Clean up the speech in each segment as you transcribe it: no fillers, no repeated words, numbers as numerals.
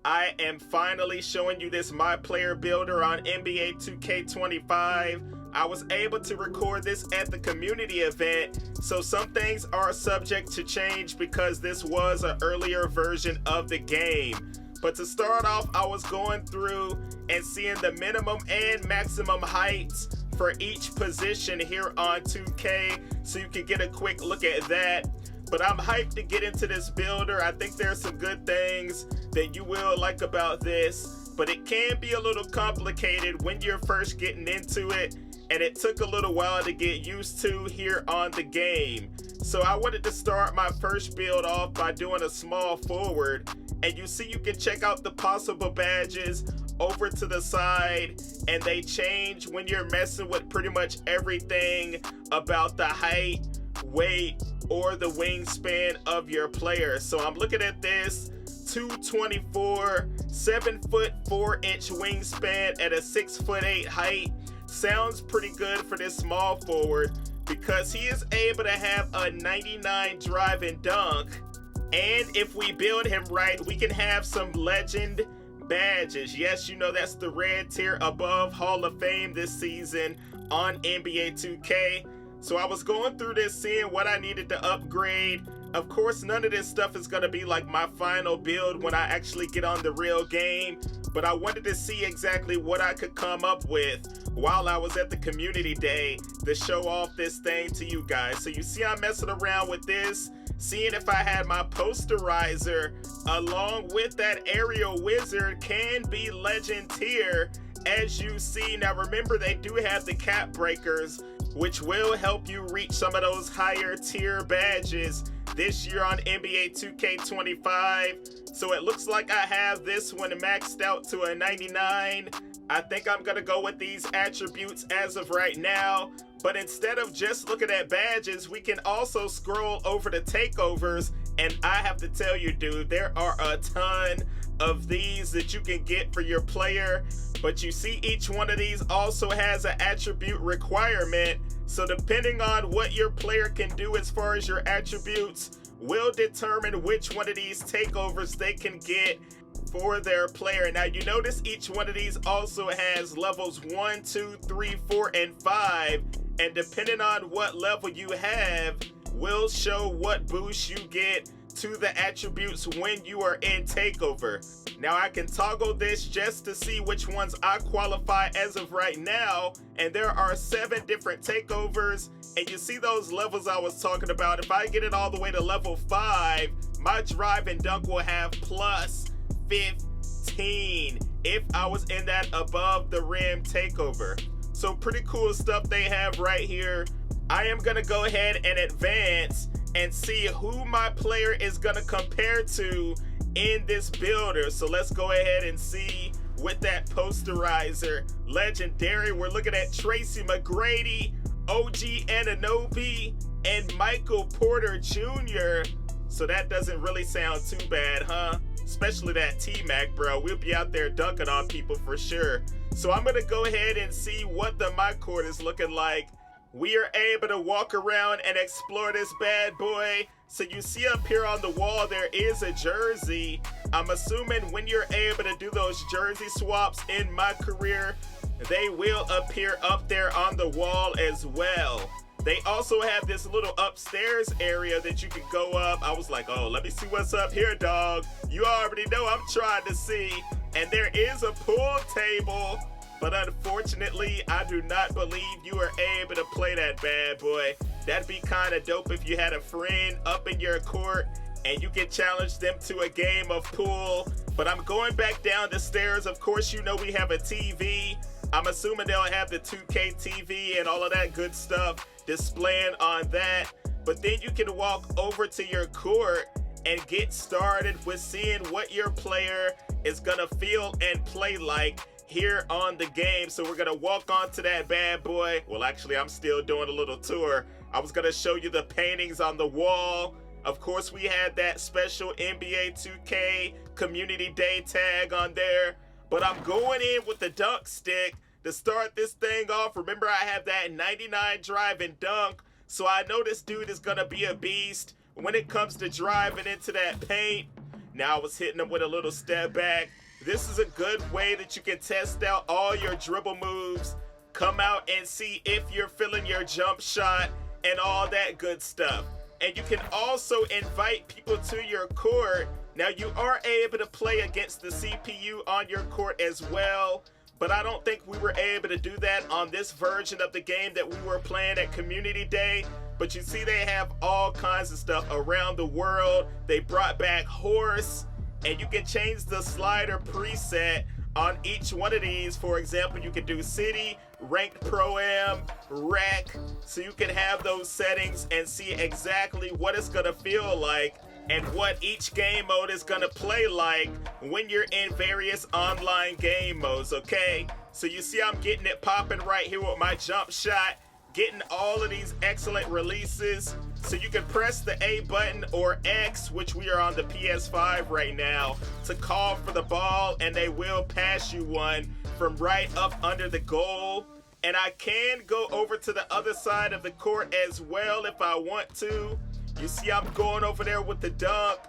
I am finally showing you this My Player builder on NBA 2K25. I was able to record this at the community event, so some things are subject to change because this was an earlier version of the game. But to start off, I was going through and seeing the minimum and maximum heights for each position here on 2K, so you can get a quick look at that. But I'm hyped to get into this builder. I think there's some good things that you will like about this, but it can be a little complicated when you're first getting into it, and it took a little while to get used to here on the game. So I wanted to start my first build off by doing a small forward, and you see you can check out the possible badges over to the side, and they change when you're messing with pretty much everything about the height, weight, or the wingspan of your player. So I'm looking at this 224, 7'4" wingspan at a 6'8" height. Sounds pretty good for this small forward because he is able to have a 99 drive and dunk. And if we build him right, we can have some legend badges. Yes, you know that's the red tier above Hall of Fame this season on NBA 2K. So I was going through this, seeing what I needed to upgrade. Of course, none of this stuff is going to be like my final build when I actually get on the real game, but I wanted to see exactly what I could come up with while I was at the community day to show off this thing to you guys. So you see I'm messing around with this, seeing if I had my posterizer along with that aerial wizard can be legend tier, as you see. Now remember, they do have the cap breakers, which will help you reach some of those higher tier badges this year on NBA 2K25. So it looks like I have this one maxed out to a 99. I think I'm gonna go with these attributes as of right now. But instead of just looking at badges, we can also scroll over to takeovers. And I have to tell you, dude, there are a ton of these that you can get for your player. But you see each one of these also has an attribute requirement. So depending on what your player can do as far as your attributes will determine which one of these takeovers they can get for their player. Now you notice each one of these also has levels 1, 2, 3, 4, and 5. And depending on what level you have will show what boost you get to the attributes when you are in takeover. Now I can toggle this just to see which ones I qualify as of right now, and there are 7 different takeovers, and you see those levels I was talking about. If I get it all the way to level 5, my drive and dunk will have plus 15 if I was in that above the rim takeover. So pretty cool stuff they have right here. I am gonna go ahead and advance and see who my player is gonna compare to in this builder. So let's go ahead and see with that posterizer. Legendary, we're looking at Tracy McGrady, OG Anunoby, and Michael Porter Jr. So that doesn't really sound too bad, huh? Especially that T-Mac, bro. We'll be out there dunking on people for sure. So I'm gonna go ahead and see what the MyCOURT is looking like. We are able to walk around and explore this bad boy. So you see up here on the wall, there is a jersey. I'm assuming when you're able to do those jersey swaps in my career, they will appear up there on the wall as well. They also have this little upstairs area that you can go up. I was like, oh, let me see what's up here, dog. You already know I'm trying to see. And there is a pool table. But unfortunately, I do not believe you are able to play that bad boy. That'd be kind of dope if you had a friend up in your court and you can challenge them to a game of pool. But I'm going back down the stairs. Of course, you know we have a TV. I'm assuming they'll have the 2K TV and all of that good stuff displaying on that. But then you can walk over to your court and get started with seeing what your player is gonna feel and play like here on the game. So we're gonna walk on to that bad boy. Well, actually, I'm still doing a little tour. I was gonna show you the paintings on the wall. Of course, we had that special NBA 2K Community Day tag on there. But I'm going in with the dunk stick to start this thing off. Remember, I have that 99 drive and dunk. So I know this dude is gonna be a beast when it comes to driving into that paint. Now I was hitting him with a little step back. This is a good way that you can test out all your dribble moves, come out and see if you're feeling your jump shot and all that good stuff. And you can also invite people to your court. Now you are able to play against the CPU on your court as well, but I don't think we were able to do that on this version of the game that we were playing at Community Day. But you see they have all kinds of stuff around the world. They brought back horse, and you can change the slider preset on each one of these. For example, you can do city, ranked pro-am, rec, so you can have those settings and see exactly what it's gonna feel like and what each game mode is gonna play like when you're in various online game modes, okay? So you see I'm getting it popping right here with my jump shot, getting all of these excellent releases. So you can press the A button or X, which we are on the PS5 right now, to call for the ball, and they will pass you one from right up under the goal. And I can go over to the other side of the court as well if I want to. You see I'm going over there with the dunk,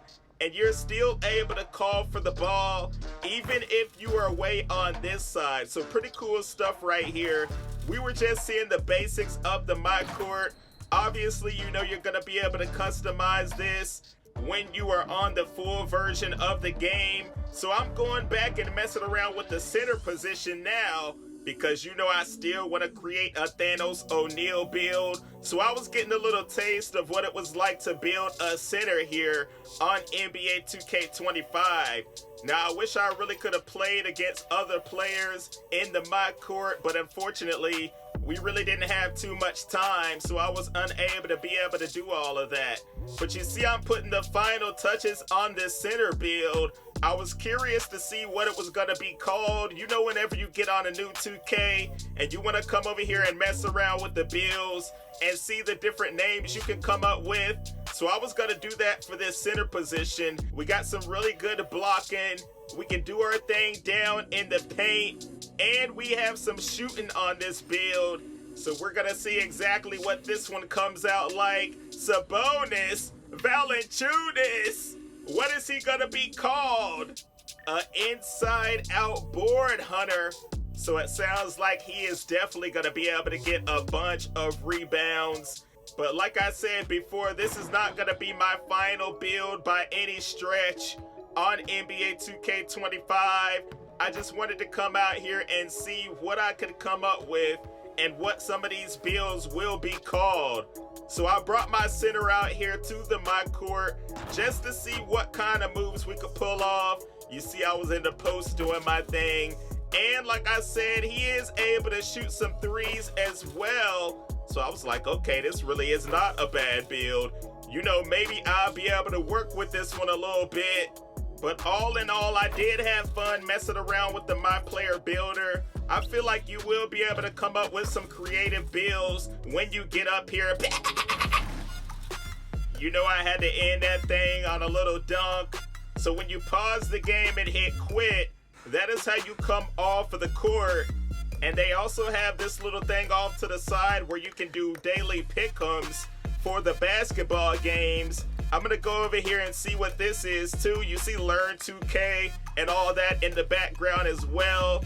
and you're still able to call for the ball even if you are way on this side. So pretty cool stuff right here. We were just seeing the basics of the MyCOURT. Obviously, you know you're gonna be able to customize this when you are on the full version of the game. So I'm going back and messing around with the center position now, because you know I still want to create a Thanos O'Neal build. So I was getting a little taste of what it was like to build a center here on NBA 2K25. Now I wish I really could have played against other players in the MyCOURT, but unfortunately we really didn't have too much time, so I was unable to be able to do all of that. But you see I'm putting the final touches on this center build. I was curious to see what it was gonna be called. You know, whenever you get on a new 2K and you wanna come over here and mess around with the builds and see the different names you can come up with. So I was gonna do that for this center position. We got some really good blocking. We can do our thing down in the paint, and we have some shooting on this build. So we're gonna see exactly what this one comes out like. Sabonis Valanciunas. What is he gonna be called? Inside out board hunter. So it sounds like he is definitely gonna be able to get a bunch of rebounds. But like I said before, this is not gonna be my final build by any stretch on NBA 2K25. I just wanted to come out here and see what I could come up with and what some of these builds will be called. So I brought my center out here to the MyCOURT just to see what kind of moves we could pull off. You see I was in the post doing my thing, and like I said, he is able to shoot some threes as well. So I was like, okay, this really is not a bad build. You know, maybe I'll be able to work with this one a little bit. But all in all, I did have fun messing around with the MyPLAYER builder. I feel like you will be able to come up with some creative builds when you get up here. You know I had to end that thing on a little dunk. So when you pause the game and hit quit, that is how you come off of the court. And they also have this little thing off to the side where you can do daily pick'ems for the basketball games. I'm gonna go over here and see what this is too. You see Learn 2K and all that in the background as well.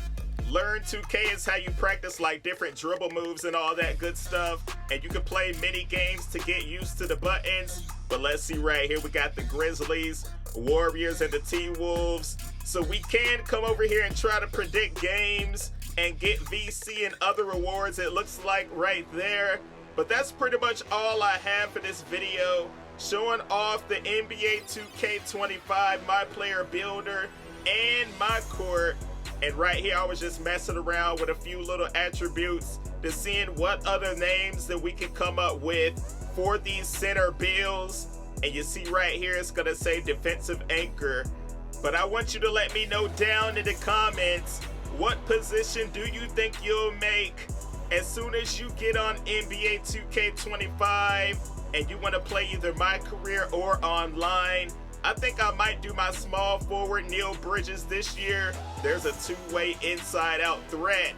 Learn 2K is how you practice like different dribble moves and all that good stuff. And you can play mini games to get used to the buttons. But let's see right here, we got the Grizzlies, Warriors, and the T-Wolves. So we can come over here and try to predict games and get VC and other rewards, it looks like right there. But that's pretty much all I have for this video, showing off the NBA 2K25 MyPLAYER builder and MyCOURT. And right here I was just messing around with a few little attributes to seeing what other names that we can come up with for these center builds. And you see right here it's gonna say defensive anchor. But I want you to let me know down in the comments, what position do you think you'll make as soon as you get on NBA 2K25 and you want to play either My Career or online? I think I might do my small forward Neil Bridges this year. There's a two-way inside-out threat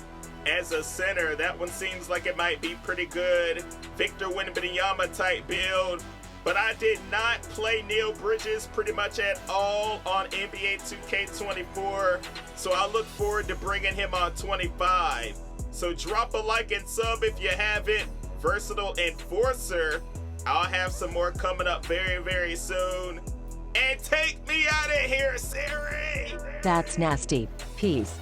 as a center. That one seems like it might be pretty good. Victor Wembanyama type build. but I did not play Neil Bridges pretty much at all on NBA 2K24, so I look forward to bringing him on 25. So drop a like and sub if you haven't. Versatile Enforcer. I'll have some more coming up very, very soon. And take me out of here, Siri! That's nasty. Peace.